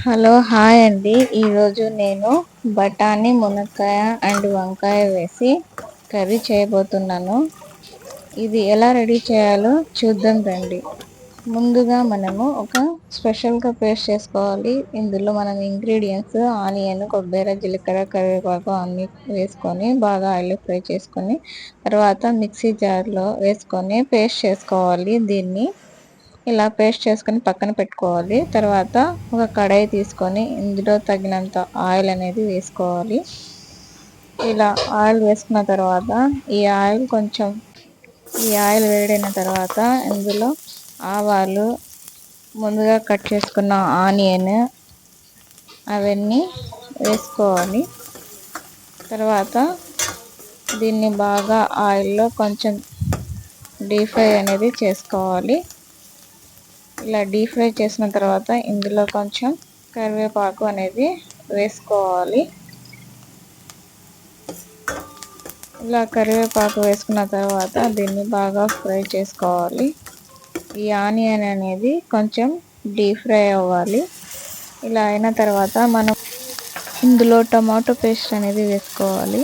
Hello hi అండి. ఈరోజు నేను బఠానీ మునక్కాయ అండ్ వంకాయ వేసి కర్రీ చేయబోతున్నాను. ఇది ఎలా రెడీ చేయాలో చూద్దాం రండి. ముందుగా మనము ఒక స్పెషల్గా పేస్ట్ చేసుకోవాలి. ఇందులో మనం ఇంగ్రీడియంట్స్ ఆనియన్, కొబ్బరి, జీలకర్ర, కరివేపాకు అన్ని వేసుకొని బాగా ఆయిల్ ఫ్రై చేసుకొని తర్వాత మిక్సీ జార్లో వేసుకొని పేస్ట్ చేసుకోవాలి. దీన్ని ఇలా పేస్ట్ చేసుకొని పక్కన పెట్టుకోవాలి. తర్వాత ఒక కడాయి తీసుకొని ఇందులో తగినంత ఆయిల్ అనేది వేసుకోవాలి. ఇలా ఆయిల్ వేసుకున్న తర్వాత ఈ ఆయిల్ వేడైన తర్వాత ఇందులో ఆవాలు, ముందుగా కట్ చేసుకున్న ఆనియన్ అవన్నీ వేసుకోవాలి. తర్వాత దీన్ని బాగా ఆయిల్లో కొంచెం డీప్ ఫ్రై అనేది చేసుకోవాలి. ఇలా డీప్ ఫ్రై చేసిన తర్వాత ఇందులో కొంచెం కరివేపాకు అనేది వేసుకోవాలి. ఇలా కరివేపాకు వేసుకున్న తర్వాత దీన్ని బాగా ఫ్రై చేసుకోవాలి. ఈ ఆనియన్ అనేది కొంచెం డీప్ ఫ్రై అవ్వాలి. ఇలా అయిన తర్వాత మనం ఇందులో టమాటో పేస్ట్ అనేది వేసుకోవాలి.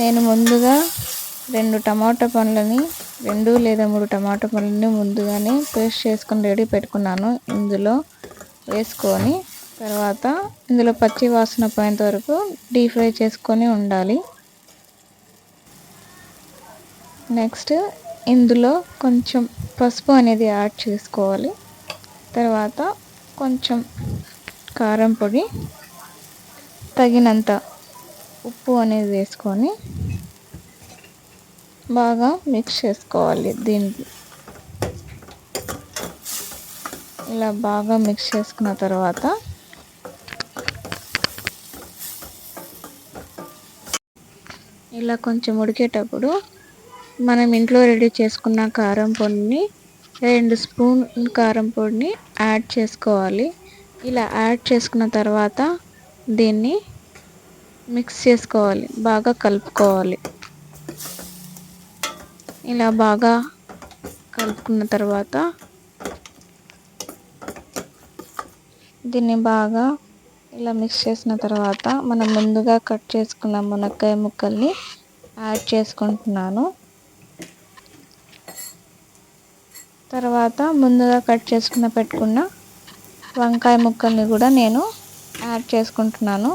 నేను ముందుగా 2 లేదా 3 టమాటా పండ్లని ముందుగానే పేస్ట్ చేసుకొని రెడీ పెట్టుకున్నాను. ఇందులో వేసుకొని తర్వాత ఇందులో పచ్చి వాసన పోయేంత వరకు డీప్ ఫ్రై చేసుకొని ఉండాలి. నెక్స్ట్ ఇందులో కొంచెం పసుపు అనేది యాడ్ చేసుకోవాలి. తర్వాత కొంచెం కారం పొడి, తగినంత ఉప్పు అనేది వేసుకొని బాగా మిక్స్ చేసుకోవాలి. దీనికి ఇలా బాగా మిక్స్ చేసుకున్న తర్వాత ఇలా కొంచెం ఉడికేటప్పుడు మనం ఇంట్లో రెడీ చేసుకున్న కారం పొడిని 2 స్పూన్ కారం పొడిని యాడ్ చేసుకోవాలి. ఇలా యాడ్ చేసుకున్న తర్వాత దీన్ని మిక్స్ చేసుకోవాలి, బాగా కలుపుకోవాలి. ఇలా బాగా కలుపుకున్న తర్వాత దీన్ని బాగా ఇలా మిక్స్ చేసిన తర్వాత మనం ముందుగా కట్ చేసుకున్న మునక్కాయ ముక్కల్ని యాడ్ చేసుకుంటున్నాను. తర్వాత ముందుగా కట్ చేసుకున్న పెట్టుకున్న వంకాయ ముక్కల్ని కూడా నేను యాడ్ చేసుకుంటున్నాను.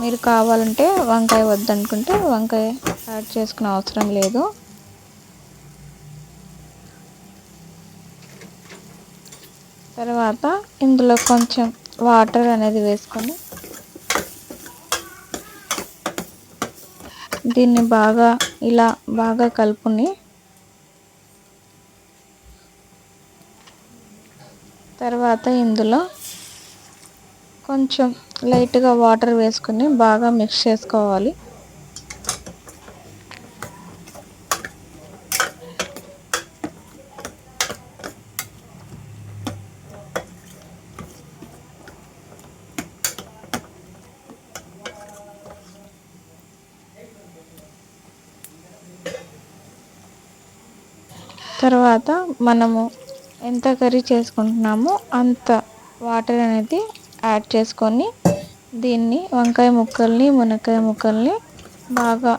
మీరు కావాలంటే వంకాయ వద్దనుకుంటే వంకాయ యాడ్ చేసుకునే అవసరం లేదు. తర్వాత ఇందులో కొంచెం వాటర్ అనేది వేసుకొని దీన్ని బాగా కలుపుని తర్వాత ఇందులో కొంచెం లైట్గా వాటర్ వేసుకొని బాగా మిక్స్ చేసుకోవాలి. తర్వాత మనము ఎంత కర్రీ చేసుకుంటున్నామో అంత వాటర్ అనేది యాడ్ చేసుకొని దీన్ని వంకాయ ముక్కల్ని, మునక్కాయ ముక్కల్ని బాగా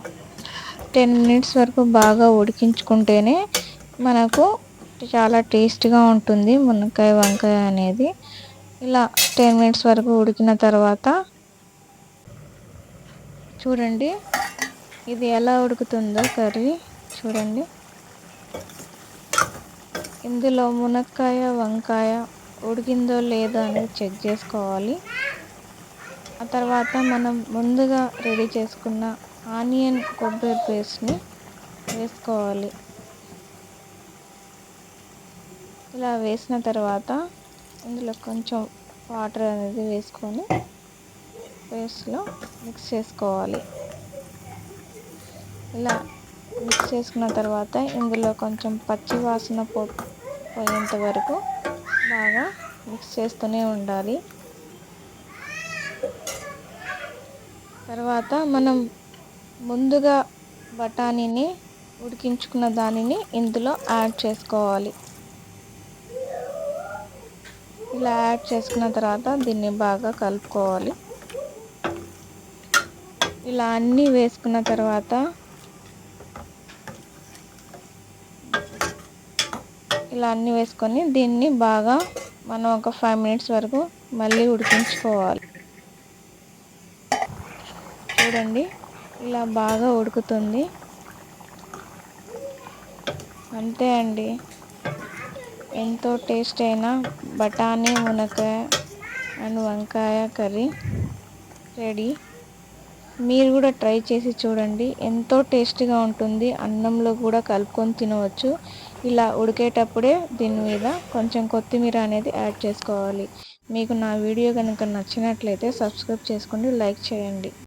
10 మినిట్స్ వరకు బాగా ఉడికించుకుంటేనే మనకు చాలా టేస్ట్గా ఉంటుంది మునక్కాయ వంకాయ అనేది. ఇలా 10 మినిట్స్ వరకు ఉడికిన తర్వాత చూడండి ఇది ఎలా ఉడుకుతుందో కర్రీ చూడండి. ఇందులో మునక్కాయ, వంకాయ ఉడికిందో లేదో అనేది చెక్ చేసుకోవాలి. ఆ తర్వాత మనం ముందుగా రెడీ చేసుకున్న ఆనియన్, కొబ్బరి పేస్ట్ని వేసుకోవాలి. ఇలా వేసిన తర్వాత ఇందులో కొంచెం వాటర్ అనేది వేసుకొని పేస్ట్లో మిక్స్ చేసుకోవాలి. ఇలా మిక్స్ చేసుకున్న తర్వాత ఇందులో కొంచెం పచ్చి వాసన పోయేంత వరకు బాగా మిక్స్ చేస్తూనే ఉండాలి. తర్వాత మనం ముందుగా బఠానీని ఉడికించుకున్న దానిని ఇందులో యాడ్ చేసుకోవాలి. ఇలా యాడ్ చేసుకున్న తర్వాత దీన్ని బాగా కలుపుకోవాలి. ఇలా అన్నీ వేసుకున్న తర్వాత ఇలా అన్నీ వేసుకొని దీన్ని బాగా మనం ఒక 5 మినిట్స్ వరకు మళ్ళీ ఉడికించుకోవాలి. చూడండి ఇలా బాగా ఉడుకుతుంది. అంతే అండి, ఎంతో టేస్ట్ అయిన బఠానీ మునక్కాయ అండ్ వంకాయ కర్రీ రెడీ. మీరు కూడా ట్రై చేసి చూడండి, ఎంతో టేస్టీగా ఉంటుంది. అన్నంలో కూడా కలుపుకొని తినవచ్చు. ఇలా ఉడికేటప్పుడే దీని మీద కొంచెం కొత్తిమీర అనేది యాడ్ చేసుకోవాలి. మీకు నా వీడియో కనుక నచ్చినట్లయితే సబ్స్క్రైబ్ చేసుకోండి, లైక్ చేయండి.